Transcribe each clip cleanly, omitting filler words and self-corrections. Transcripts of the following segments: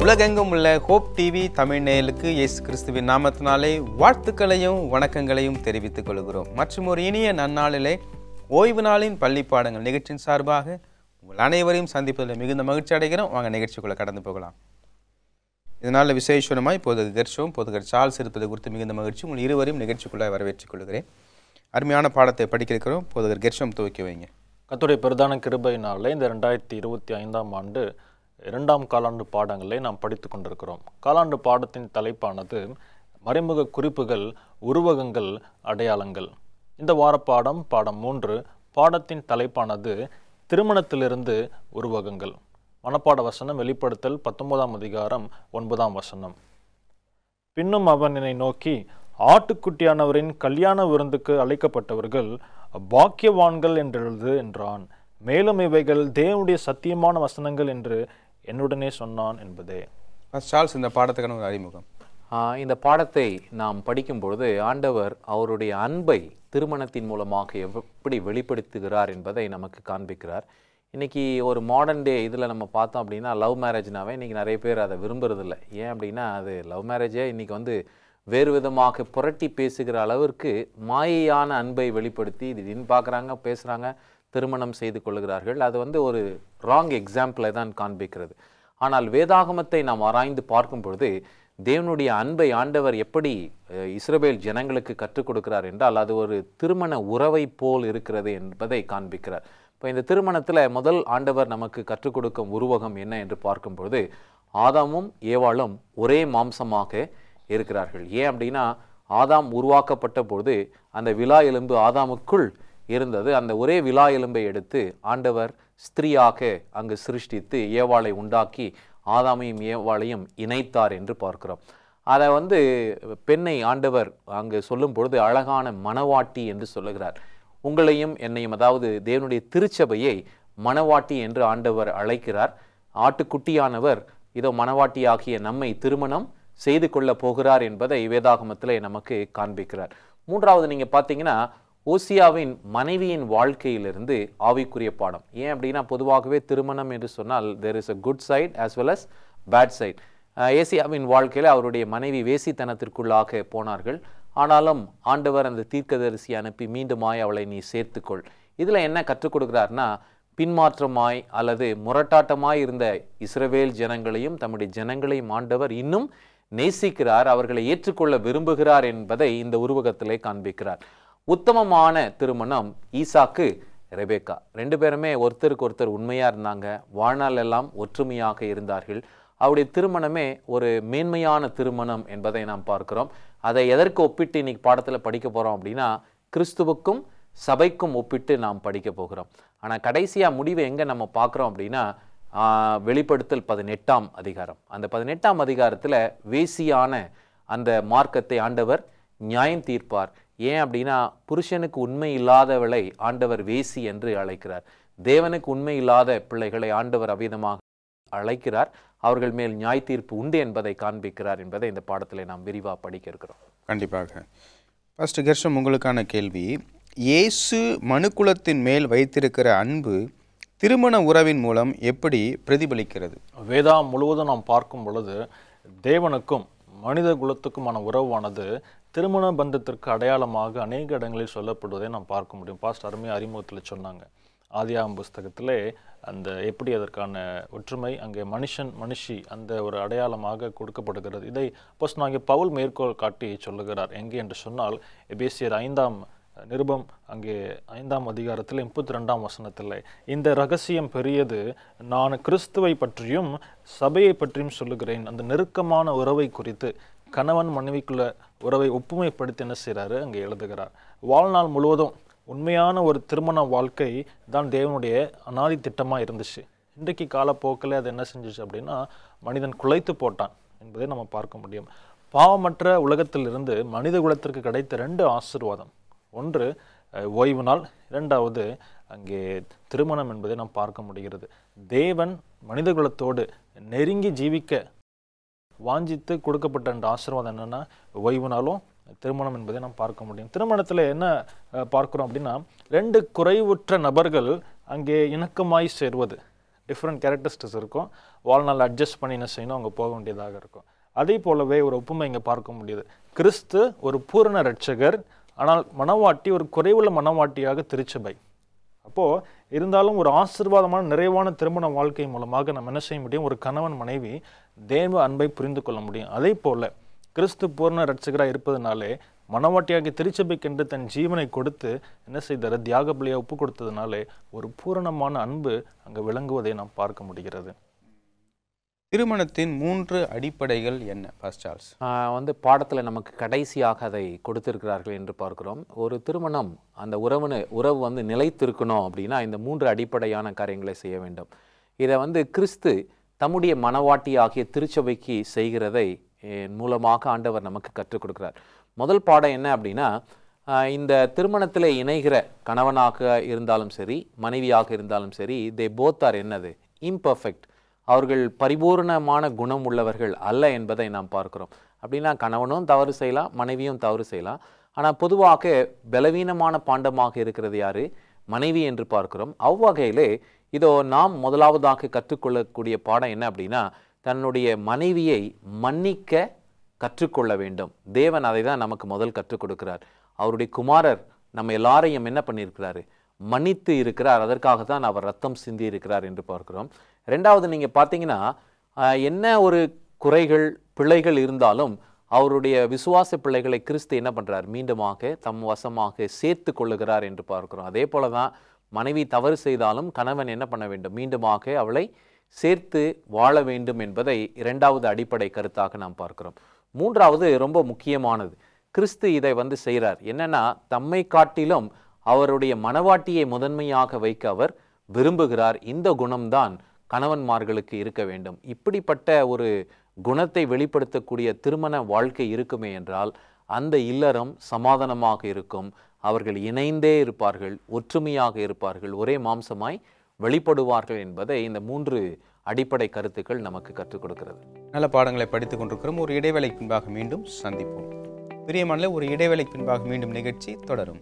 உலகெங்கும் உள்ள hope TV Tamil நேயர்களுக்கு இயேசு கிறிஸ்துவின் நாமத்தினாலே வாழ்த்துக்களையும் வணக்கங்களையும் தெரிவித்துக் கொள்கிறோம். மற்றும் ஒரு இனிய நன்னாளிலே ஓய்வு நாளின் பள்ளி பாடங்கள் நிகழ்ச்சியின் சார்பாக உங்கள் அனைவரையும் சந்திப்பதில் மிகுந்த மகிழ்ச்சி அடைகிறோம். வாங்க நிகழ்ச்சிக்குள்ளே கடந்து போகலாம். இதனால் விசேஷமாய் போதகர் கெர்ஷோம் போதகர் சார்ல்ஸ் இருப்பது குறித்து மிகுந்த மகிழ்ச்சி. உங்கள் இருவரையும் நிகழ்ச்சிக்குள்ளே வரவேற்றுக் கொள்கிறேன். அருமையான பாடத்தை படிக்க இருக்கிறோம். போதகர் கெர்ஷோம் துவக்கி வைங்க. கர்த்தருடைய பிரதான கிருபையினாலே இந்த 2025ஆம் ஆண்டு 2ஆம் காலாண்டு பாடங்களை நாம் படித்து கொண்டிருக்கிறோம். காலாண்டு பாடத்தின் தலைப்பானது மறைமுக குறிப்புகள், உருவகங்கள், அடையாளங்கள். இந்த வார பாடம் 3. பாடத்தின் தலைப்பானது திருமணத்திலிருந்து உருவகங்கள். மனப்பாட வசனம் வெளிப்படுத்தல் 19ஆம் அதிகாரம் 9ஆம் வசனம். பின்னும் அவன் என்னை நோக்கி, ஆட்டுக்குட்டியானவரின் கல்யாண விருந்துக்கு அழைக்கப்பட்டவர்கள் பாக்கியவான்கள் என்றெழுது என்றான். மேலும் இவைகள் தேவனுடைய சத்தியமான வசனங்கள் என்று என்னுடனே சொன்னான் என்பதே. சார்ல்ஸ், இந்த பாடத்துக்கான ஒரு அறிமுகம். இந்த பாடத்தை நாம் படிக்கும் பொழுது ஆண்டவர் அவருடைய அன்பை திருமணத்தின் மூலமாக எப்படி வெளிப்படுத்துகிறார் என்பதை நமக்கு காண்பிக்கிறார். இன்றைக்கி ஒரு மாடர்ன் டே இதில் நம்ம பார்த்தோம் அப்படின்னா லவ் மேரேஜ்னாவே இன்றைக்கி நிறைய பேர் அதை விரும்புறதில்ல. ஏன் அப்படின்னா அது லவ் மேரேஜே இன்றைக்கி வேறு விதமாக புரட்டி பேசுகிற அளவிற்கு மாயையான அன்பை வெளிப்படுத்தி திடீர்னு பார்க்குறாங்க, பேசுகிறாங்க, திருமணம் செய்து கொள்கிறார்கள். அது ஒரு ராங் எக்ஸாம்பிளை தான் காண்பிக்கிறது. ஆனால் வேதாகமத்தை நாம் ஆராய்ந்து பார்க்கும் பொழுது தேவனுடைய அன்பை ஆண்டவர் எப்படி இஸ்ரவேல் ஜனங்களுக்கு கற்றுக் கொடுக்கிறார் என்றால் அது ஒரு திருமண உறவை போல் இருக்கிறது என்பதை காண்பிக்கிறார். இப்போ இந்த திருமணத்தில் முதல் ஆண்டவர் நமக்கு கற்றுக் கொடுக்கும் உருவகம் என்ன என்று பார்க்கும் பொழுது ஆதாமும் ஏவாளும் ஒரே மாம்சமாக இருக்கிறார்கள். ஏன் அப்படின்னா ஆதாம் உருவாக்கப்பட்ட பொழுது அந்த விலா எலும்பு ஆதாமுக்குள் இருந்தது. அந்த ஒரே விலா எலும்பை எடுத்து ஆண்டவர் ஸ்திரீயாக அங்கு சிருஷ்டித்து ஏவாளை உண்டாக்கி ஆதாமையும் ஏவாளையும் இணைத்தார் என்று பார்க்கிறோம். அதை பெண்ணை ஆண்டவர் அங்கு சொல்லும் பொழுது அழகான மணவாட்டி என்று சொல்லுகிறார். உங்களையும் என்னையும், அதாவது தேவனுடைய திருச்சபையை மணவாட்டி என்று ஆண்டவர் அழைக்கிறார். ஆட்டுக்குட்டியானவர் இதோ மணவாட்டியாகிய நம்மை திருமணம் செய்து கொள்ள போகிறார் என்பதை வேதாகமத்திலே நமக்கு காண்பிக்கிறார். 3வது நீங்கள் பார்த்தீங்கன்னா ஓசியாவின் மனைவியின் வாழ்க்கையிலிருந்து ஆவிக்குரிய பாடம். ஏன் அப்படின்னா பொதுவாகவே திருமணம் என்று சொன்னால் there is a good side as well as bad side. ஏசியாவின் வாழ்க்கையில் அவருடைய மனைவி வேசித்தனத்திற்குள்ளாக போனார்கள். ஆனாலும் ஆண்டவர் அந்த தீர்க்கதரிசி அனுப்பி மீண்டுமாய் அவளை நீ சேர்த்துக்கொள். இதில் என்ன கற்றுக் கொடுக்குறாருன்னா பின்மாற்றமாய் அல்லது முரட்டாட்டமாய் இருந்த இஸ்ரவேல் ஜனங்களையும் தம்முடைய ஜனங்களையும் ஆண்டவர் இன்னும் நேசிக்கிறார், அவர்களை ஏற்றுக்கொள்ள விரும்புகிறார் என்பதை இந்த உருவகத்திலே காண்பிக்கிறார். உத்தமமான திருமணம் ஈசாக்கு ரெபேக்கா 2 பேருமே ஒருத்தருக்கு ஒருத்தர் உண்மையாக இருந்தாங்க. வாழ்நாள் எல்லாம் ஒற்றுமையாக இருந்தார்கள். அவருடைய திருமணமே ஒரு மேன்மையான திருமணம் என்பதை நாம் பார்க்கிறோம். அதை எதற்கு ஒப்பிட்டு இன்னைக்கு பாடத்தில் படிக்க போகிறோம் அப்படின்னா கிறிஸ்துவுக்கும் சபைக்கும் ஒப்பிட்டு நாம் படிக்க போகிறோம். ஆனால் கடைசியாக முடிவை எங்கே நம்ம பார்க்குறோம் அப்படின்னா வெளிப்படுத்தல் 18ஆம் அதிகாரம். அந்த 18ஆம் அதிகாரத்தில் வேசியான அந்த மார்க்கத்தை ஆண்டவர் நியாயம் தீர்ப்பார். ஏன் அப்படின்னா புருஷனுக்கு உண்மை இல்லாதவளை ஆண்டவர் வேசி என்று அழைக்கிறார். தேவனுக்கு உண்மை இல்லாத பிள்ளைகளை ஆண்டவர் அவ்விதமாக அழைக்கிறார். அவர்கள் மேல் நியாய தீர்ப்பு உண்டு என்பதை காண்பிக்கிறார் என்பதை இந்த பாடத்தில் நாம் விரிவாக படிக்க இருக்கிறோம். கண்டிப்பாக. ஃபர்ஸ்ட் கெர்ஷம், உங்களுக்கான கேள்வி, இயேசு மனுக்குலத்தின் மேல் வைத்திருக்கிற அன்பு திருமண உறவின் மூலம் எப்படி பிரதிபலிக்கிறது? வேதம் முழுவதும் நாம் பார்க்கும் பொழுது தேவனுக்கும் மனித குலத்துக்குமான உறவானது திருமண பந்தத்திற்கு அடையாளமாக அநேக இடங்களில் சொல்லப்படுவதை நாம் பார்க்க முடியும். பாஸ்டர் அருமையாக அறிமுகத்தில் சொன்னாங்க. ஆதியாகம புஸ்தகத்திலே அந்த எப்படி அதற்கான ஒற்றுமை, அங்கே மனுஷன் மனுஷி அந்த ஒரு அடையாளமாக கொடுக்கப்படுகிறது. இதை அப்போஸ்தலனாகிய பவுல் மேற்கோள் காட்டி சொல்லுகிறார். எங்கே என்று சொன்னால் எபேசியர் 5ஆம் நிருபம் அங்கே 5ஆம் அதிகாரத்தில் 32ஆம் வசனத்தில், இந்த ரகசியம் பெரியது, நான் கிறிஸ்துவை பற்றியும் சபையை பற்றியும் சொல்லுகிறேன். அந்த நெருக்கமான உறவை குறித்து கணவன் மனைவிக்குள்ள உறவை ஒப்புமைப்படுத்தி என்ன செய்கிறாரு அங்கே எழுதுகிறார். வாழ்நாள் முழுவதும் உண்மையான ஒரு திருமண வாழ்க்கை தான் தேவனுடைய அநாதி திட்டமாக இருந்துச்சு. இன்றைக்கு காலப்போக்கில் அது என்ன செஞ்சிச்சு அப்படின்னா மனிதன் குலைத்து போட்டான் என்பதை நம்ம பார்க்க முடியும். பாவமற்ற உலகத்திலிருந்து மனித குலத்திற்கு கிடைத்த 2 ஆசீர்வாதம், ஒன்று ஓய்வு நாள், 2வது அங்கே திருமணம் என்பதை நாம் பார்க்க முடிகிறது. தேவன் மனித குலத்தோடு நெருங்கி ஜீவிக்க வாஞ்சித்து கொடுக்கப்பட்ட 2 ஆசீர்வாதம் என்னென்னா ஓய்வு நாளும் திருமணம் என்பதை நாம் பார்க்க முடியும். திருமணத்தில் என்ன பார்க்குறோம் அப்படின்னா 2 குறைவுற்ற நபர்கள் அங்கே இணக்கமாய் சேர்வது. டிஃப்ரெண்ட் கேரக்டரிஸ்டிக்ஸ் இருக்கும். வாழ்நாள் அட்ஜஸ்ட் பண்ணி என்ன செய்யணும், அவங்க போக வேண்டியதாக இருக்கும். அதே போலவே ஒரு ஒப்புமை இங்கே பார்க்க முடியுது. கிறிஸ்து ஒரு பூரண இரட்சகர், ஆனால் மனவாட்டி ஒரு குறைவுள்ள மனவாட்டியாக திருச்சபை. அப்போது இருந்தாலும் ஒரு ஆசீர்வாதமான நிறைவான திருமண வாழ்க்கை மூலமாக நம்ம என்ன செய்ய முடியும், ஒரு கணவன் மனைவி தேவ அன்பை புரிந்து கொள்ள முடியும். அதே போல் கிறிஸ்து பூர்ண இரட்சகராக இருப்பதனாலே மனவாட்டியாகிய திருச்சபைக்கென்று தன் ஜீவனை கொடுத்து என்ன செய்தார், தியாக பலியாக ஒப்பு கொடுத்ததுனாலே ஒரு பூரணமான அன்பு அங்கே விளங்குவதை நாம் பார்க்க முடிகிறது. திருமணத்தின் 3 அடிப்படைகள் என்ன பாஸ்டர் சார்ல்ஸ்? வந்து பாடத்தில் நமக்கு கடைசியாக அதை கொடுத்திருக்கிறார்கள் என்று பார்க்கிறோம். ஒரு திருமணம் அந்த உறவு வந்து நிலைத்திருக்கணும் அப்படின்னா இந்த 3 அடிப்படையான காரியங்களை செய்ய வேண்டும். இதை வந்து கிறிஸ்து தம்முடைய மனவாட்டி ஆகிய திருச்சபைக்கு செய்கிறதை மூலமாக ஆண்டவர் நமக்கு கற்றுக் கொடுக்கிறார். முதல் பாடம் என்ன அப்படின்னா, இந்த திருமணத்தில் இணைகிற கணவனாக இருந்தாலும் சரி மனைவியாக இருந்தாலும் சரி, தே போத் ஆர் என்னது, இம்பர்ஃபெக்ட். அவர்கள் பரிபூர்ணமான குணம் உள்ளவர்கள் அல்ல என்பதை நாம் பார்க்கிறோம். அப்படின்னா கணவனும் தவறு செய்யலாம், மனைவியும் தவறு செய்யலாம். ஆனால் பொதுவாக பலவீனமான பாண்டமாக இருக்கிறது யாரு, மனைவி என்று பார்க்கிறோம். அவ்வகையிலே இதோ நாம் முதலாவதாக கற்றுக்கொள்ளக்கூடிய பாடம் என்ன அப்படின்னா, தன்னுடைய மனைவியை மன்னிக்க கற்றுக்கொள்ள வேண்டும். தேவன் அதை தான் நமக்கு முதல் கற்றுக் கொடுக்கிறார். அவருடைய குமாரர் நம்ம எல்லாரையும் என்ன பண்ணியிருக்கிறாரு, மன்னித்து இருக்கிறார். அதற்காக தான் அவர் ரத்தம் சிந்தி இருக்கிறார் என்று பார்க்கிறோம். ரெண்டாவது, நீங்கள் பார்த்தீங்கன்னா என்ன ஒரு குறைகள் பிழைகள் இருந்தாலும் அவருடைய விசுவாச பிள்ளைகளை கிறிஸ்து என்ன பண்ணுறார், மீண்டுமாக தம் வசமாக சேர்த்து கொள்ளுகிறார் என்று பார்க்கிறோம். அதே போல தான் மனைவி தவறு செய்தாலும் கணவன் என்ன பண்ண வேண்டும், மீண்டுமாக அவளை சேர்த்து வாழ வேண்டும் என்பதை இரண்டாவது அடிப்படை கருத்தாக நாம் பார்க்கிறோம். மூன்றாவது ரொம்ப முக்கியமானது, கிறிஸ்து இதை வந்து செய்கிறார். என்னன்னா, தம்மை காட்டிலும் அவருடைய மனவாட்டியை முதன்மையாக வைக்க அவர் விரும்புகிறார். இந்த குணம்தான் கணவன்மார்களுக்கு இருக்க வேண்டும். இப்படிப்பட்ட ஒரு குணத்தை வெளிப்படுத்தக்கூடிய திருமண வாழ்க்கை இருக்குமே என்றால் அந்த இல்லறம் சமாதானமாக இருக்கும். அவர்கள் இணைந்தே இருப்பார்கள், ஒற்றுமையாக இருப்பார்கள், ஒரே மாம்சமாய் வெளிப்படுவார்கள் என்பதை இந்த 3 அடிப்படை கருத்துக்கள் நமக்கு கற்றுக் கொடுக்கிறது. நல்ல பாடங்களை படித்துக் கொண்டிருக்கிறோம். ஒரு இடைவேளைக்கு பின்பாக மீண்டும் சந்திப்போம். பிரியமானவர்களே, ஒரு இடைவேளைக்கு பின்பாக மீண்டும் நிகழ்ச்சி தொடரும்.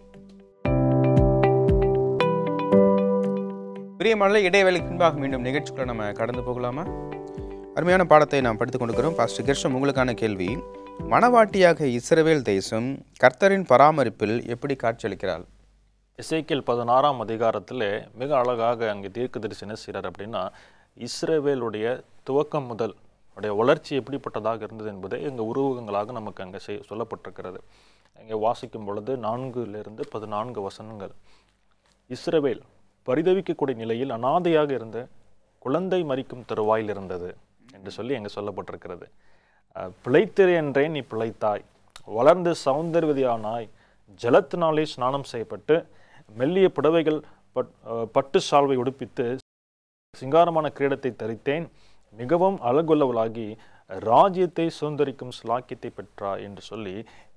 பிரியமானவர்களே, இடைவேளைக்கு பின்பாக மீண்டும் நிகழ்ச்சிக்குள்ள நம்ம கடந்து போகலாமா? அருமையான பாடத்தை நாம் படித்துக் கொண்டிருக்கிறோம். பாஸ்டர் கெர்ஷம், உங்களுக்கான கேள்வி, மனவாட்டியாக இஸ்ரவேல் தேசம் கர்த்தரின் பராமரிப்பில் எப்படி காட்சியளிக்கிறாள்? எசேக்கியேல் 16ஆம் அதிகாரத்தில் மிக அழகாக அங்கே தீர்க்கதரிசி என்ன செய்கிறார் அப்படின்னா, இஸ்ரவேலுடைய துவக்கம் முதல் உடைய வளர்ச்சி எப்படிப்பட்டதாக இருந்தது என்பதை எங்கள் உருவகங்களாக நமக்கு அங்கே சொல்லப்பட்டிருக்கிறது. அங்கே வாசிக்கும் பொழுது 4லிருந்து 14 வசனங்கள். இஸ்ரவேல் பரிதவிக்கக்கூடிய நிலையில் அனாதையாக இருந்த குழந்தை மரிக்கும் தருவாயில் இருந்தது என்று சொல்லி அங்கே சொல்லப்பட்டிருக்கிறது. பிழைத்திரு என்றேன், நீ பிழைத்தாய், வளர்ந்து சௌந்தர்யவதியானாய், ஜலத்தினாலே ஸ்நானம் செய்யப்பட்டு மெல்லிய புடவைகள் பட்டு சால்வை உடுப்பித்து சிங்காரமான கிரீடத்தை தரித்தேன், மிகவும் அழகுள்ளவளாகி ராஜ்யத்தை சுதந்திரிக்கும் ஸ்லாக்கியத்தை பெற்றாய் என்று சொல்லி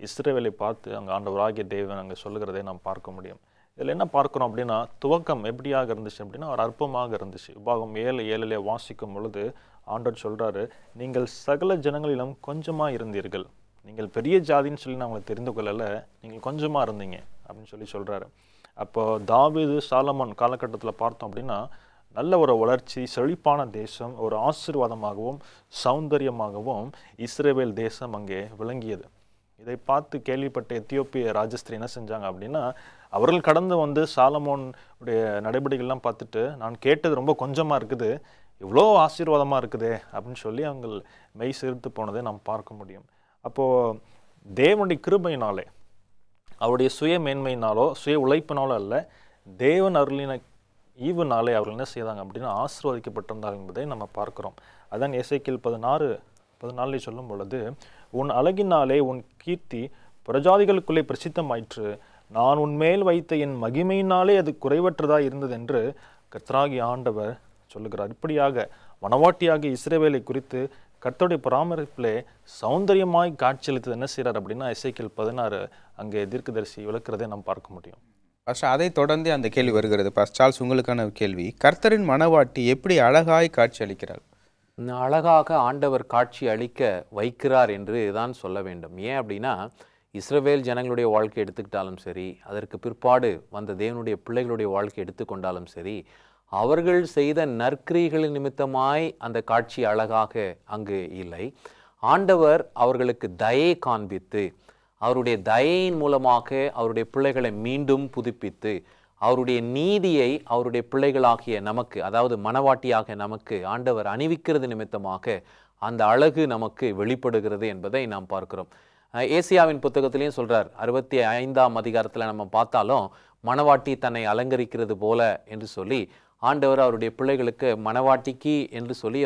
இஸ்ரவேலை பார்த்து அங்கே ஆண்டவராகிய தேவன் அங்கே சொல்லுகிறதை நாம் பார்க்க முடியும். இதில் என்ன பார்க்குறோம் அப்படின்னா, துவக்கம் எப்படியாக இருந்துச்சு அப்படின்னா ஒரு அற்பமாக இருந்துச்சு. உபாகம் 7:7 வாசிக்கும் பொழுது ஆண்டவர் சொல்கிறாரு, நீங்கள் சகல ஜனங்களிலும் கொஞ்சமாக இருந்தீர்கள், நீங்கள் பெரிய ஜாதின்னு சொல்லி நான் உங்களை தெரிந்து கொள்ளலை, நீங்கள் கொஞ்சமாக இருந்தீங்க அப்படின்னு சொல்லி சொல்கிறாரு. அப்போ தாவீது சாலமோன் காலகட்டத்தில் பார்த்தோம் அப்படின்னா நல்ல ஒரு வளர்ச்சி, செழிப்பான தேசம், ஒரு ஆசீர்வாதமாகவும் சௌந்தரியமாகவும் இஸ்ரவேல் தேசம் அங்கே விளங்கியது. இதை பார்த்து கேள்விப்பட்ட எத்தியோப்பிய ராஜஸ்திரி என்ன செஞ்சாங்க அப்படின்னா, அவர்கள் கடந்து வந்து சாலமோனுடைய நடவடிக்கைகள்லாம் பார்த்துட்டு, நான் கேட்டது ரொம்ப கொஞ்சமாக இருக்குது, இவ்வளோ ஆசீர்வாதமாக இருக்குதே அப்படின்னு சொல்லி அவங்க மெய் சிரித்து போனதை நாம் பார்க்க முடியும். அப்போது தேவனுடைய கிருபையினாலே, அவருடைய சுய மேன்மையினாலோ சுய உழைப்பினாலோ அல்ல, தேவன் அருளின ஈவுனாலே அவர்கள் என்ன செய்தாங்க அப்படின்னா ஆசீர்வதிக்கப்பட்டிருந்தார்கள் என்பதை நம்ம பார்க்கிறோம். அதான் எசேக்கியேல் 16 சொல்லும் பொழுது, உன் அழகினாலே உன் கீர்த்தி பிரஜாதிகளுக்குள்ளே பிரசித்தமாயிற்று, நான் உன்மேல் வைத்த என் மகிமையினாலே அது குறைவற்றதாக இருந்தது என்று கர்த்தராகிய ஆண்டவர் சொல்லுகிறார். இப்படியாக மனவாட்டியாகிய இஸ்ரவேலை குறித்து கர்த்தருடைய பராமரிப்பிலே சௌந்தரியமாய் காட்சியளித்தது என்ன செய்கிறார் அப்படின்னா எசேக்கியேல் 16 அங்கே தீர்க்கதரிசி விளக்குறதை நாம் பார்க்க முடியும். பாஸ்டர், அதை தொடர்ந்து அந்த கேள்வி வருகிறது. பாஸ்டர் சார்ல்ஸ், உங்களுக்கான கேள்வி, கர்த்தரின் மனவாட்டி எப்படி அழகாய் காட்சி அளிக்கிறார்? அழகாக ஆண்டவர் காட்சி அளிக்க வைக்கிறார் என்று தான் சொல்ல வேண்டும். ஏன் அப்படின்னா, இஸ்ரவேல் ஜனங்களுடைய வாழ்க்கை எடுத்துக்கிட்டாலும் சரி, அதற்கு பிற்பாடு வந்த தேவனுடைய பிள்ளைகளுடைய வாழ்க்கை எடுத்துக்கொண்டாலும் சரி, அவர்கள் செய்த நற்கிரிகளின் நிமித்தமாய் அந்த காட்சி அழகாக அங்கு இல்லை. ஆண்டவர் அவர்களுக்கு தயை காண்பித்து அவருடைய தயையின் மூலமாக அவருடைய பிள்ளைகளை மீண்டும் புதுப்பித்து அவருடைய நீதியை அவருடைய பிள்ளைகளாகிய நமக்கு, அதாவது மனவாட்டியாக நமக்கு ஆண்டவர் அணிவிக்கிறது நிமித்தமாக அந்த அழகு நமக்கு வெளிப்படுகிறது என்பதை நாம் பார்க்கிறோம். ஏசியாவின் புத்தகத்திலையும் சொல்றார், 65ஆம் அதிகாரத்தில் நம்ம பார்த்தாலும் மணவாட்டி தன்னை அலங்கரிக்கிறது போல என்று சொல்லி ஆண்டவர் அவருடைய பிள்ளைகளுக்கு மணவாட்டிக்கு என்று சொல்லி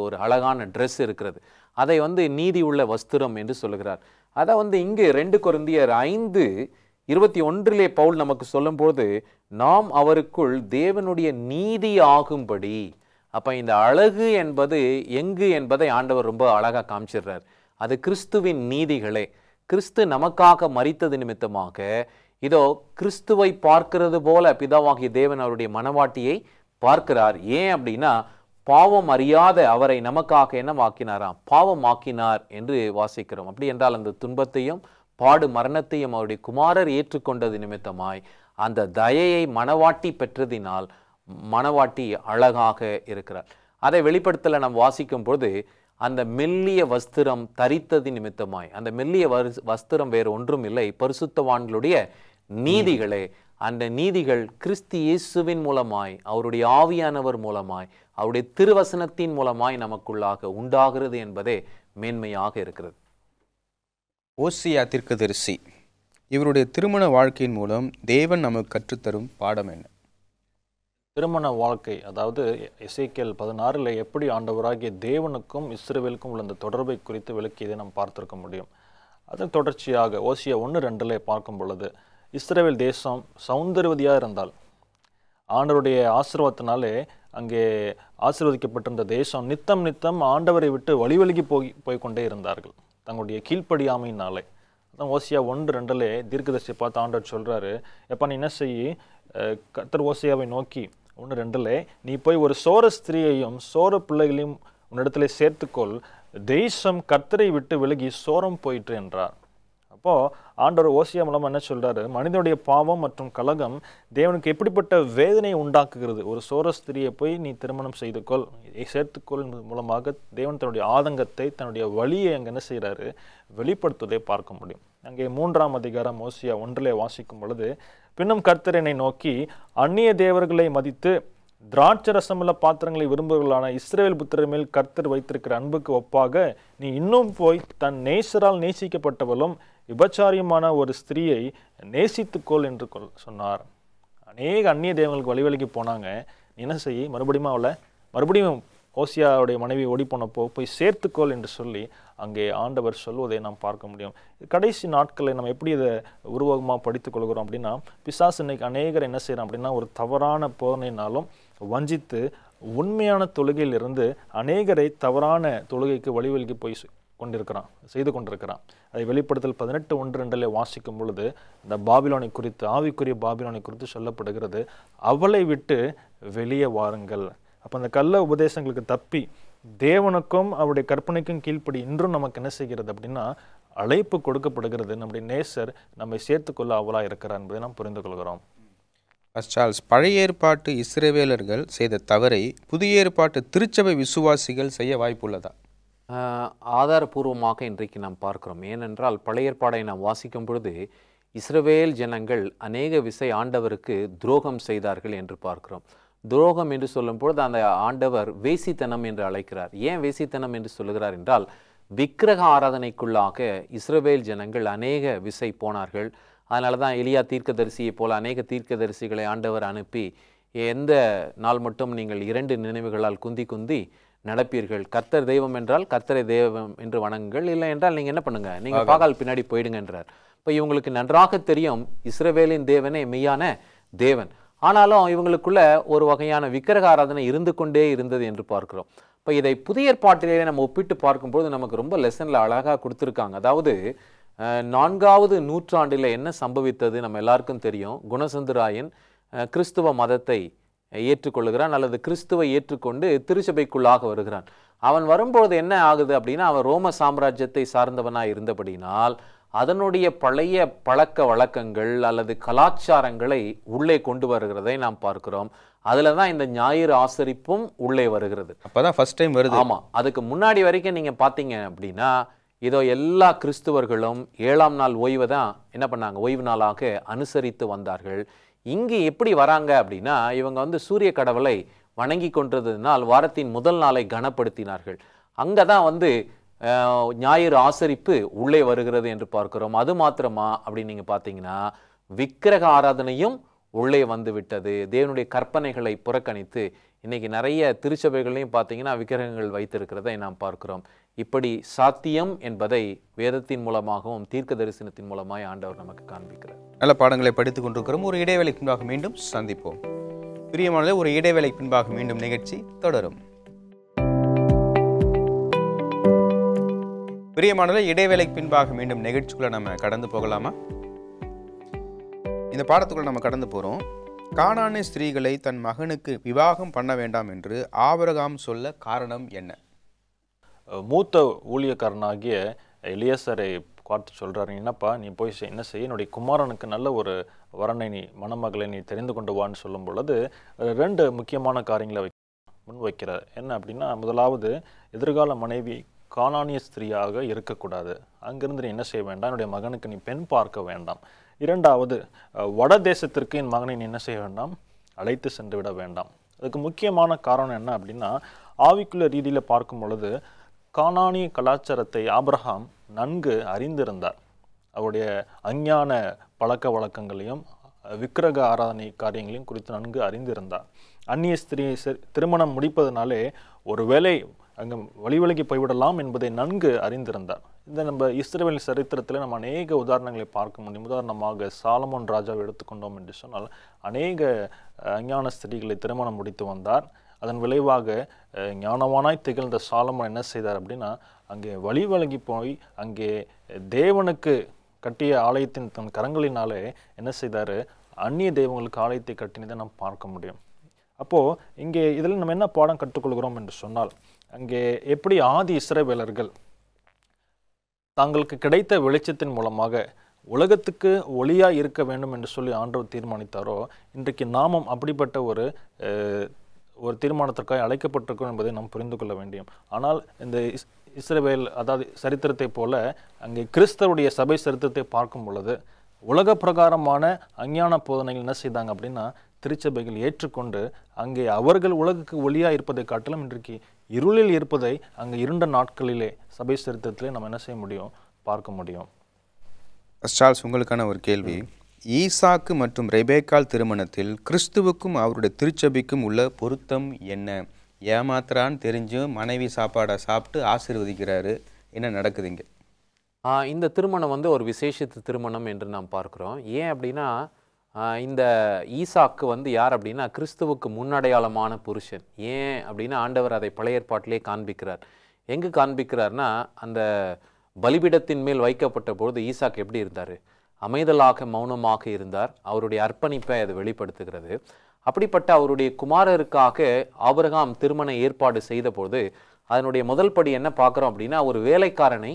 ஒரு அழகான ட்ரெஸ் இருக்கிறது, அதை நீதி உள்ள வஸ்திரம் என்று சொல்லுகிறார். அதை இங்கு 2 கொரிந்தியர் 5:21 பவுல் நமக்கு சொல்லும்போது நாம் அவருக்குள் தேவனுடைய நீதி ஆகும்படி. அப்ப இந்த அழகு என்பது எங்கு என்பதை ஆண்டவர் ரொம்ப அழகா காமிச்சிடுறார். அது கிறிஸ்துவின் நீதிகளே. கிறிஸ்து நமக்காக மரித்தது நிமித்தமாக இதோ கிறிஸ்துவை பார்க்கிறது போல பிதாவாகிய தேவன் அவருடைய மனவாட்டியை பார்க்கிறார். ஏன் அப்படின்னா பாவம் அறியாத அவரை நமக்காக என்ன ஆக்கினாராம்? பாவம் ஆக்கினார் என்று வாசிக்கிறோம். அப்படி என்றால் அந்த துன்பத்தையும் பாடு மரணத்தையும் அவருடைய குமாரர் ஏற்றுக்கொண்டது நிமித்தமாய் அந்த தயையை மனவாட்டி பெற்றதினால் மனவாட்டி அழகாக இருக்கிறார். அதை வெளிப்படுத்தல நாம் வாசிக்கும் பொழுது அந்த மெல்லிய வஸ்திரம் தரித்தது நிமித்தமாய், அந்த மெல்லிய வஸ்திரம் வேறு ஒன்றும் இல்லை, பரிசுத்தவான்களுடைய நீதிகளே. அந்த நீதிகள் கிறிஸ்து இயேசுவின் மூலமாய், அவருடைய ஆவியானவர் மூலமாய், அவருடைய திருவசனத்தின் மூலமாய் நமக்குள்ளாக உண்டாகிறது என்பதே மேன்மையாக இருக்கிறது. ஓசியா தீர்க்கதரிசி இவருடைய திருமண வாழ்க்கையின் மூலம் தேவன் நமக்கு கற்றுத்தரும் பாடம் என்ன? திருமண வாழ்க்கை, அதாவது எசேக்கியேல் 16 எப்படி ஆண்டவராகிய தேவனுக்கும் இஸ்ரவேலுக்கும் உள்ள அந்த தொடர்பை குறித்து விளக்கியதை நாம் பார்த்திருக்க முடியும். அதன் தொடர்ச்சியாக ஓசியா 1:2 பார்க்கும் பொழுது இஸ்ரவேல் தேசம் சௌந்தர்யவதியாக இருந்தால் ஆண்டவருடைய ஆசீர்வாதத்தினாலே அங்கே ஆசீர்வதிக்கப்பட்டிருந்த தேசம் நித்தம் ஆண்டவரை விட்டு வழிவழுகி போய்கொண்டே இருந்தார்கள் தங்களுடைய கீழ்ப்படியாமையினாலே. அதான் ஓசியா 1:2 தீர்க்கதரிசியை பார்த்து ஆண்டவர் சொல்றாரு, எப்ப நீ என்ன செய்யி, கர்த்தர் ஓசியாவை நோக்கி 1:2 நீ போய் ஒரு சோர ஸ்திரீயையும் சோர பிள்ளைகளையும் உன்னிடத்துல சேர்த்துக்கொள், தேசம் கர்த்தரை விட்டு விலகி சோரம் போயிற்று என்றார். அப்போ ஆண்டவர் ஓசியா மூலமா என்ன சொல்றாரு, மனிதனுடைய பாவம் மற்றும் கலகம் தேவனுக்கு எப்படிப்பட்ட வேதனையை உண்டாக்குகிறது. ஒரு சோர ஸ்திரியை போய் நீ திருமணம் செய்துக்கொள், சேர்த்துக்கொள் மூலமாக தேவன் தன்னுடைய ஆதங்கத்தை, தன்னுடைய வழியை அங்கே என்ன செய்யறாரு, வெளிப்படுத்துவதை பார்க்க முடியும். அங்கே 3ஆம் அதிகாரம் ஓசியா 1 வாசிக்கும் பொழுது, பின்னும் கர்த்தர் என்னை நோக்கி, அந்நிய தேவர்களை மதித்து திராட்சரசமுள்ள பாத்திரங்களை விரும்புகளான இஸ்ரவேல் புத்திரர் மேல் கர்த்தர் வைத்திருக்கிற அன்புக்கு ஒப்பாக நீ இன்னும் போய் தன் நேசரால் நேசிக்கப்பட்டவளும் விபச்சாரியமான ஒரு ஸ்திரீயை நேசித்துக்கொள் என்று சொன்னார். அநேக அந்நிய தேவங்களுக்கு வழிவழிக்கு போனாங்க. நீ என்ன செய்ய, மறுபடியும் ஓசியாவுடைய மனைவி ஓடி போனப்போ போய் சேர்த்துக்கொள் என்று சொல்லி அங்கே ஆண்டவர் சொல்வதை நாம் பார்க்க முடியும். கடைசி நாட்களில் நம்ம எப்படி இதை உருவகமாக படித்துக் கொள்கிறோம் அப்படின்னா, பிசாசு இன்னைக்கு அநேகர் என்ன செய்யறோம் அப்படின்னா, ஒரு தவறான போதனையினாலும் வஞ்சித்து உண்மையான தொழுகையிலிருந்து அநேகரை தவறான தொழுகைக்கு வழிவழிக்கு போய் செய்து கொண்டிருக்கிறான். அதை வெளிப்படுத்தல் 18:1-2 வாசிக்கும் பொழுது இந்த பாபிலோனை குறித்து, ஆவிக்குரிய பாபிலோனை குறித்து சொல்லப்படுகிறது, அவளை விட்டு வெளியே வாருங்கள். அப்போ அந்த கள்ள உபதேசங்களுக்கு தப்பி தேவனுக்கும் அவருடைய கற்பனைக்கும் கீழ்ப்படி இன்றும் நமக்கு என்ன செய்கிறது அப்படின்னா அழைப்பு கொடுக்கப்படுகிறது. நம்முடைய நேசர் நம்மை சேர்த்துக்கொள்ள அவளா இருக்கிறார் என்பதை நாம் புரிந்து கொள்கிறோம். சார்ல்ஸ், பழைய ஏற்பாட்டு இஸ்ரவேலர்கள் செய்த தவறை புதிய ஏற்பாட்டு திருச்சபை விசுவாசிகள் செய்ய வாய்ப்புள்ளதா? ஆதாரபூர்வமாக இன்றைக்கு நாம் பார்க்கிறோம். ஏனென்றால் பழைய ஏற்பாடை நாம் வாசிக்கும் பொழுது இஸ்ரவேல் ஜனங்கள் அநேக விசை ஆண்டவருக்கு துரோகம் செய்தார்கள் என்று பார்க்கிறோம். துரோகம் என்று சொல்லும் பொழுது அந்த ஆண்டவர் வேசித்தனம் என்று அழைக்கிறார். ஏன் வேசித்தனம் என்று சொல்லுகிறார் என்றால், விக்கிரக ஆராதனைக்குள்ளாக இஸ்ரவேல் ஜனங்கள் அநேக விசை போனார்கள். அதனால தான் எலியா தீர்க்கதரிசியை போல அநேக தீர்க்கதரிசிகளை ஆண்டவர் அனுப்பி, எந்த நாள் மட்டும் நீங்கள் 2 நினைவுகளால் குந்தி நடப்பீர்கள், கர்த்தர் தெய்வம் என்றால் கர்த்தரை தெய்வம் என்று வணங்குங்கள், இல்லை என்றால் நீங்கள் என்ன பண்ணுங்க, நீங்கள் பாகால் பின்னாடி போயிடுங்க என்றார். இப்போ இவங்களுக்கு நன்றாக தெரியும் இஸ்ரவேலின் தேவனே மெய்யான தேவன். ஆனாலும் இவங்களுக்குள்ள ஒரு வகையான விக்கிரக ஆராதனை இருந்து கொண்டே இருந்தது என்று பார்க்கிறோம். இப்போ இதை புதிய ஏற்பாட்டிலே நம்ம ஒப்பிட்டு பார்க்கும்போது நமக்கு ரொம்ப லெசனில் அழகாக கொடுத்துருக்காங்க. அதாவது 4ஆவது நூற்றாண்டில் என்ன சம்பவித்தது நம்ம எல்லாருக்கும் தெரியும். குணசந்தராயன் கிறிஸ்துவ மதத்தை ஏற்றுக்கொள்ளுகிறான், அல்லது கிறிஸ்துவை ஏற்றுக்கொண்டு திருச்சபைக்குள்ளாக வருகிறான். அவன் வரும்பொழுது என்ன ஆகுது அப்படின்னா, அவன் ரோம சாம்ராஜ்யத்தை சார்ந்தவனாக இருந்தபடினால் அதனுடைய பழைய பழக்க வழக்கங்கள் அல்லது கலாச்சாரங்களை உள்ளே கொண்டு வருகிறதை நாம் பார்க்கிறோம். அதுல தான் இந்த ஞாயிறு ஆசரிப்பும் உள்ளே வருகிறது. அப்பதான் ஃபர்ஸ்ட் டைம் வருது. ஆமா, அதுக்கு முன்னாடி வரைக்கும் நீங்க பாத்தீங்க அப்படின்னா இதோ எல்லா கிறிஸ்துவர்களும் 7ஆம் நாள் ஓய்வை தான் என்ன பண்ணாங்க, ஓய்வு நாளாக அனுசரித்து வந்தார்கள். இங்கு எப்படி வராங்க அப்படின்னா இவங்க வந்து சூரிய கடவுளை வணங்கி கொண்டதினால் வாரத்தின் முதல் நாளை கனப்படுத்தினார்கள். அங்கதான் வந்து ஞாயிறு ஆசரிப்பு உள்ளே வருகிறது என்று பார்க்கிறோம். அது மாத்திரமா அப்படின்னு நீங்க பார்த்தீங்கன்னா விக்கிரக ஆராதனையும் உள்ளே வந்து விட்டது. தேவனுடைய கற்பனைகளை புறக்கணித்து இன்னைக்கு நிறைய திருச்சபைகளையும் பார்த்தீங்கன்னா விக்கிரகங்கள் வைத்திருக்கிறதை நாம் பார்க்கிறோம். இப்படி சாத்தியம் என்பதை வேதத்தின் மூலமாகவும் தீர்க்க தரிசனத்தின் மூலமாய் ஆண்டவர் நமக்கு காண்பிக்கிறார். நல்ல பாடங்களை படித்துக் கொண்டிருக்கிறோம். ஒரு இடைவேளைக்கு பின்பாக மீண்டும் சந்திப்போம். பிரியமானவர்களே, ஒரு இடைவேளைக்கு பின்பாக மீண்டும் நிகழ்ச்சி தொடரும். பிரியமானவர்களே, இடைவேளைக்கு பின்பாக மீண்டும் நிகழ்ச்சிக்குள்ள நம்ம கடந்து போகலாமா? இந்த பாடத்துக்குள்ள நம்ம கடந்து போறோம். கானானிய ஸ்திரீகளை தன் மகனுக்கு விவாகம் பண்ண வேண்டாம் என்று ஆபிரகாம் சொல்ல காரணம் என்ன? மூத்த ஊழியக்காரனாகிய எலியாசரை பார்த்து சொல்றாரு, என்னப்பா நீ போய் என்ன செய்ய, என்னுடைய குமாரனுக்கு நல்ல ஒரு வரனை நீ மணமகளை நீ தெரிந்து கொண்டு வான்னு சொல்லும் பொழுது 2 முக்கியமான காரியங்களை முன்வைக்கிறார். என்ன அப்படின்னா, முதலாவது எதிர்கால மனைவி கானானிய ஸ்திரீயாக இருக்கக்கூடாது, அங்கிருந்து நீ என்ன செய்ய வேண்டாம், என்னுடைய மகனுக்கு நீ பெண் பார்க்க வேண்டாம். 2வது, வட தேசத்திற்கு என் மகனை நீ என்ன செய்ய வேண்டாம், அழைத்து சென்று விட வேண்டாம். அதுக்கு முக்கியமான காரணம் என்ன அப்படின்னா, ஆவிக்குள்ள ரீதியில் பார்க்கும் பொழுது கானானிய கலாச்சாரத்தை ஆபிரகாம் நன்கு அறிந்திருந்தார். அவருடைய அஞ்ஞான பழக்க வழக்கங்களையும் விக்கிரக ஆராதனை காரியங்களையும் குறித்து நன்கு அறிந்திருந்தார். அந்நிய ஸ்திரீ திருமணம் முடிப்பதனாலே ஒருவேளை அங்கே வழிவிலகி போய்விடலாம் என்பதை நன்கு அறிந்திருந்தார். இந்த நம்ம இஸ்ரவேல் சரித்திரத்தில் நம்ம அநேக உதாரணங்களை பார்க்க முடியும். உதாரணமாக சாலமோன் ராஜாவை எடுத்துக்கொண்டோம் என்று சொன்னால் அநேக அஞ்ஞான ஸ்திரீகளை திருமணம் முடித்து வந்தார். அதன் விளைவாக ஞானவானாய் திகழ்ந்த சாலமோன் என்ன செய்தார் அப்படின்னா, அங்கே வழிவிலகி போய் அங்கே தேவனுக்கு கட்டிய ஆலயத்தின் தன் கரங்களினாலே என்ன செய்தார், அந்நிய தெய்வங்களுக்கு ஆலயத்தை கட்டினதை நாம் பார்க்க முடியும். அப்போது இங்கே இதில் நம்ம என்ன பாடம் கற்றுக்கொள்கிறோம் என்று சொன்னால், அங்கே எப்படி ஆதி இஸ்ரவேலர்கள் தாங்களுக்கு கிடைத்த வெளிச்சத்தின் மூலமாக உலகத்துக்கு ஒளியாக இருக்க வேண்டும் என்று சொல்லி ஆண்டவர் தீர்மானித்தாரோ, இன்றைக்கு நாமும் அப்படிப்பட்ட ஒரு தீர்மானத்திற்காக அழைக்கப்பட்டிருக்கிறோம் என்பதை நாம் புரிந்து கொள்ள வேண்டும். ஆனால் இந்த இஸ்ரவேல் அதாவது சரித்திரத்தை போல அங்கே கிறிஸ்தவருடைய சபை சரித்திரத்தை பார்க்கும் பொழுது உலக பிரகாரமான அஞ்ஞான போதனைகள் என்ன செய்தாங்க அப்படின்னா, திருச்சபைகள் ஏற்றுக்கொண்டு அங்கே அவர்கள் உலகுக்கு ஒளியாக இருப்பதை காட்டிலும் இன்றைக்கு இருளில் இருப்பதை அங்கே இருண்ட நாட்களிலே சபை சரித்திரத்திலே நம்ம என்ன செய்ய முடியும், பார்க்க முடியும். சார்ல்ஸ், உங்களுக்கான ஒரு கேள்வி. ஈசாக்கு மற்றும் ரெபேக்காள் திருமணத்தில் கிறிஸ்துவுக்கும் அவருடைய திருச்சபைக்கும் உள்ள பொருத்தம் என்ன? ஏமாத்துறான்னு தெரிஞ்சும் மனைவி சாப்பாடை சாப்பிட்டு ஆசீர்வதிக்கிறாரு, என்ன நடக்குதுங்க? இந்த திருமணம் வந்து ஒரு விசேஷித்த திருமணம் என்று நாம் பார்க்கிறோம். ஏன் அப்படின்னா இந்த ஈசாக்கு வந்து யார் அப்படின்னா கிறிஸ்துவுக்கு முன்னடையாளமான புருஷன். ஏன் அப்படின்னா ஆண்டவர் அதை பழைய ஏற்பாட்டிலே காண்பிக்கிறார். எங்கு காண்பிக்கிறார்னா, அந்த பலிபீடத்தின் மேல் வைக்கப்பட்ட பொழுது ஈசாக்கு எப்படி இருந்தார், அமைதலாக மௌனமாக இருந்தார். அவருடைய அர்ப்பணிப்பை அது வெளிப்படுத்துகிறது. அப்படிப்பட்ட அவருடைய குமாரருக்காக ஆபிரகாம் திருமண ஏற்பாடு செய்த பொழுது அதனுடைய முதல் படி என்ன பார்க்குறோம் அப்படின்னா, ஒரு வேலைக்காரனை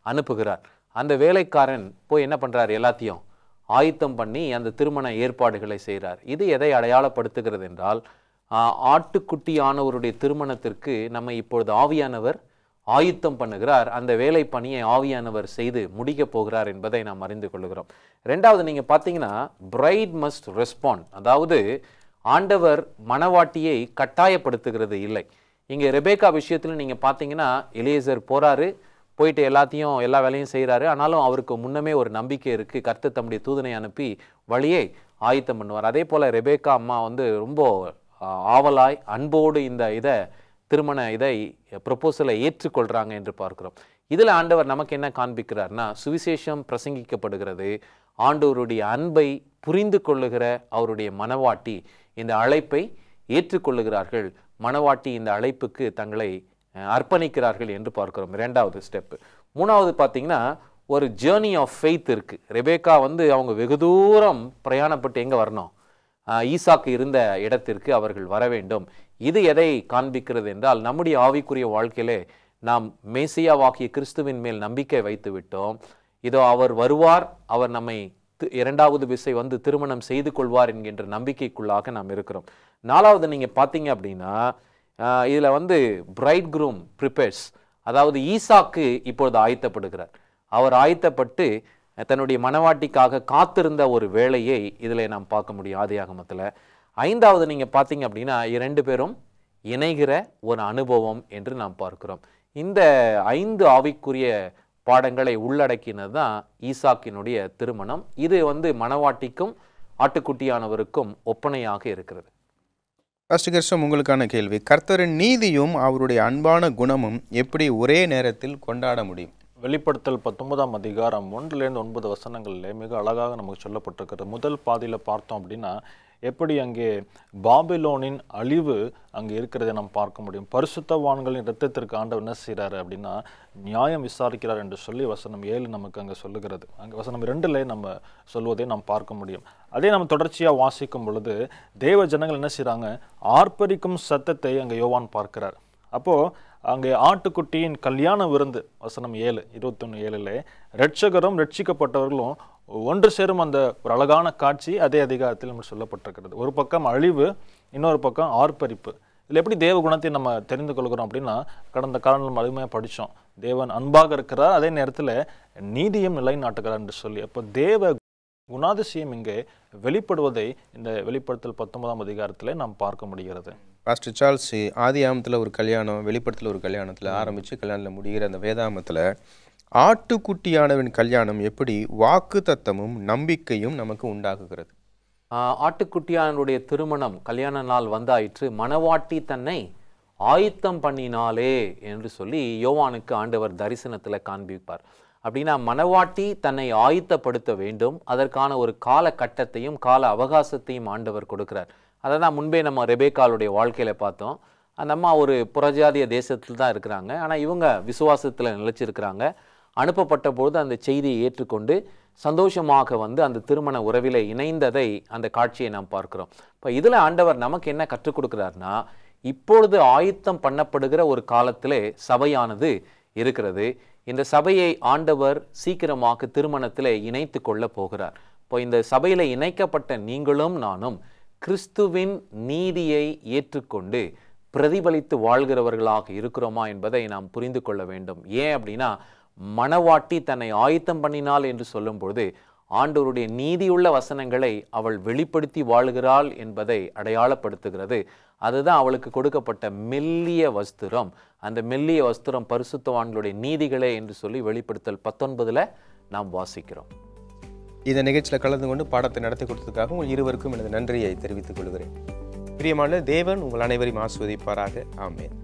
அனுப்புகிறார். அந்த வேலைக்காரன் போய் என்ன பண்ணுறார், எல்லாத்தையும் ஆயத்தம் பண்ணி அந்த திருமண ஏற்பாடுகளை செய்கிறார். இது எதை அடையாளப்படுத்துகிறது என்றால், ஆட்டுக்குட்டியானவருடைய திருமணத்திற்கு நம்ம இப்பொழுது ஆவியானவர் ஆயுத்தம் பண்ணுகிறார். அந்த வேலை பணியை ஆவியானவர் செய்து முடிக்க போகிறார் என்பதை நாம் அறிந்து கொள்கிறோம். 2வது, நீங்கள் பார்த்தீங்கன்னா பிரைட் மஸ்ட் ரெஸ்பாண்ட், அதாவது ஆண்டவர் மணவாட்டியை கட்டாயப்படுத்துகிறது இல்லை. இங்கே ரெபேக்கா விஷயத்தில் நீங்கள் பார்த்தீங்கன்னா எலியேசர் போகிறாரு, போயிட்டு எல்லா வேலையும் செய்கிறாரு. ஆனாலும் அவருக்கு முன்னமே ஒரு நம்பிக்கை இருக்குது, கர்த்தர் தம்முடைய தூதனை அனுப்பி வழியை ஆயத்தம் பண்ணுவார். அதே போல் ரெபேக்கா அம்மா வந்து ரொம்ப ஆவலாய் அன்போடு இந்த திருமண ப்ரொபோசலை ஏற்றுக்கொள்கிறாங்க என்று பார்க்கிறோம். இதில் ஆண்டவர் நமக்கு என்ன காண்பிக்கிறார்னா, சுவிசேஷம் பிரசங்கிக்கப்படுகிறது. ஆண்டவருடைய அன்பை புரிந்து கொள்ளுகிற அவருடைய மணவாட்டி இந்த அழைப்பை ஏற்றுக்கொள்ளுகிறார்கள். மணவாட்டி இந்த அழைப்புக்கு தங்களை அர்ப்பணிக்கிறார்கள் என்று பார்க்கிறோம். 2வது ஸ்டெப். 3வது பார்த்தீங்கன்னா ஒரு ஜேர்னி ஆஃப் ஃபெய்த் இருக்குது. ரெபேக்கா வந்து அவங்க வெகு தூரம் பிரயாணப்பட்டு எங்கே வரணும், ஈசாக்கு இருந்த இடத்திற்கு அவர்கள் வர வேண்டும். இது எதை காண்பிக்கிறது என்றால், நம்முடைய ஆவிக்குரிய வாழ்க்கையிலே நாம் மேசியாவாகிய கிறிஸ்துவின் மேல் நம்பிக்கை வைத்து விட்டோம். இதோ அவர் வருவார், அவர் நம்மை இரண்டாவது விசை வந்து திருமணம் செய்து கொள்வார் என்கின்ற நம்பிக்கைக்குள்ளாக நாம் இருக்கிறோம். நாலாவது நீங்க பார்த்தீங்க அப்படின்னா இதுல வந்து பிரைட் க்ரூம் ப்ரிப்பேர்ஸ், அதாவது ஈசாக்கு இப்பொழுது ஆயத்தப்படுகிறார். அவர் ஆயத்தப்பட்டு தன்னுடைய மனவாட்டிக்காக காத்திருந்த ஒரு வேளையை இதில் நாம் பார்க்க முடியும் ஆதியாகமத்தில். ஐந்தாவது நீங்க பார்த்தீங்க அப்படின்னா 2 பேரும் இணைகிற ஒரு அனுபவம் என்று நாம் பார்க்கிறோம். இந்த 5 ஆவிக்குரிய பாடங்களை உள்ளடக்கினது தான் ஈசாக்கினுடைய திருமணம். இது வந்து மனவாட்டிக்கும் ஆட்டுக்குட்டியானவருக்கும் ஒப்பனையாக இருக்கிறது. பாஸ்டர் கிருஷ்ணன், உங்களுக்கான கேள்வி, கர்த்தரின் நீதியும் அவருடைய அன்பான குணமும் எப்படி ஒரே நேரத்தில் கொண்டாட முடியும்? வெளிப்படுத்தல் 19ஆம் அதிகாரம் 1-9 வசனங்களிலே மிக அழகாக நமக்கு சொல்லப்பட்டிருக்கிறது. முதல் பாதியில் பார்த்தோம் அப்படின்னா எப்படி அங்கே பாபிலோனின் அழிவு அங்கே இருக்கிறதை நாம் பார்க்க முடியும். பரிசுத்தவான்களின் இரத்தத்திற்கு ஆண்டவர் என்ன செய்கிறாரு அப்படின்னா நியாயம் விசாரிக்கிறார் என்று சொல்லி வசனம் 7 நமக்கு அங்கே சொல்லுகிறது. அங்கே வசனம் 2லே நம்ம சொல்வதை நாம் பார்க்க முடியும். அதே நம்ம தொடர்ச்சியாக வாசிக்கும் பொழுது தேவ ஜனங்கள் என்ன செய்கிறாங்க, ஆர்ப்பரிக்கும் சத்தத்தை அங்கே யோவான் பார்க்கிறார். அப்போது அங்கே ஆட்டுக்குட்டியின் கல்யாண விருந்து வசனம் 7 21:7 இரட்சகரும் ரட்சிக்கப்பட்டவர்களும் ஒன்று சேரும் அந்த ஒரு அழகான காட்சி அதே அதிகாரத்தில் நம்ம சொல்லப்பட்டிருக்கிறது. ஒரு பக்கம் அழிவு, இன்னொரு பக்கம் ஆர்ப்பரிப்பு. இதில் எப்படி தேவ குணத்தை நம்ம தெரிந்து கொள்கிறோம் அப்படின்னா கடந்த காலங்கள் நம்ம அருமையாக படித்தோம். தேவன் அன்பாக இருக்கிறார், அதே நேரத்தில் நீதியும் நிலைநாட்டுகிறார் என்று சொல்லி. அப்போ தேவ குணாதிசயம் இங்கே வெளிப்படுவதை இந்த வெளிப்படுத்தல் 19ஆம் அதிகாரத்தில் நாம் பார்க்க முடிகிறது. பாஸ்டர் சார்ல்ஸ், ஆதியாகமத்தில் ஒரு கல்யாணம், வெளிப்படுத்தல் ஒரு கல்யாணத்தில் ஆரம்பித்து கல்யாணத்தில் முடிகிற அந்த வேதாகமத்தில் ஆட்டுக்குட்டியானவன் கல்யாணம் எப்படி வாக்கு தத்தமும் நம்பிக்கையும் நமக்கு உண்டாக்குகிறது? ஆட்டுக்குட்டியானுடைய திருமணம் கல்யாண நாள் வந்தாயிற்று, மணவாட்டி தன்னை ஆயத்தம் பண்ணினாலே என்று சொல்லி யோவானுக்கு ஆண்டவர் தரிசனத்தில் காண்பிப்பார். அப்படின்னா மணவாட்டி தன்னை ஆயத்தப்படுத்த வேண்டும், அதற்கான ஒரு காலகட்டத்தையும் கால அவகாசத்தையும் ஆண்டவர் கொடுக்கிறார். அதை தான் முன்பே நம்ம ரெபேக்காளுடைய வாழ்க்கையில் பார்த்தோம். அந்த அம்மா ஒரு புறஜாதிய தேசத்தில் தான் இருக்கிறாங்க, ஆனால் இவங்க விசுவாசத்தில் நிலைச்சிருக்கிறாங்க. அனுப்பப்பட்ட பொழுது அந்த செய்தியை ஏற்றுக்கொண்டு சந்தோஷமாக வந்து அந்த திருமண உறவிலே இணைந்ததை அந்த காட்சியை நாம் பார்க்கிறோம். இப்போ இதில் ஆண்டவர் நமக்கு என்ன கற்றுக் கொடுக்கிறார்னா, இப்பொழுது ஆயத்தம் பண்ணப்படுகிற ஒரு காலத்திலே சபையானது இருக்கிறது. இந்த சபையை ஆண்டவர் சீக்கிரமாக திருமணத்திலே இணைத்து கொள்ள போகிறார். இப்போ இந்த சபையில் இணைக்கப்பட்ட நீங்களும் நானும் கிறிஸ்துவின் நீதியை ஏற்றுக்கொண்டு பிரதிபலித்து வாழ்கிறவர்களாக இருக்கிறோமா என்பதை நாம் புரிந்து கொள்ள வேண்டும். ஏன் அப்படின்னா மணவாட்டி தன்னை ஆயத்தம் பண்ணினாள் என்று சொல்லும் பொழுது ஆண்டவருடைய நீதியுள்ள வசனங்களை அவள் வெளிப்படுத்தி வாழ்கிறாள் என்பதை அடையாளப்படுத்துகிறது. அதுதான் அவளுக்கு கொடுக்கப்பட்ட மெல்லிய வஸ்திரம். அந்த மெல்லிய வஸ்திரம் பரிசுத்தவான்களுடைய நீதிகளே என்று சொல்லி வெளிப்படுத்தல் 19 நாம் வாசிக்கிறோம். இந்த நிகழ்ச்சியில் கலந்து கொண்டு பாடத்தை நடத்தி கொடுத்ததுக்காக உங்கள் இருவருக்கும் எனது நன்றியை தெரிவித்துக் கொள்கிறேன். பிரியமான தேவன் உங்கள் அனைவரையும் ஆசீர்வதிப்பாராக. ஆமென்.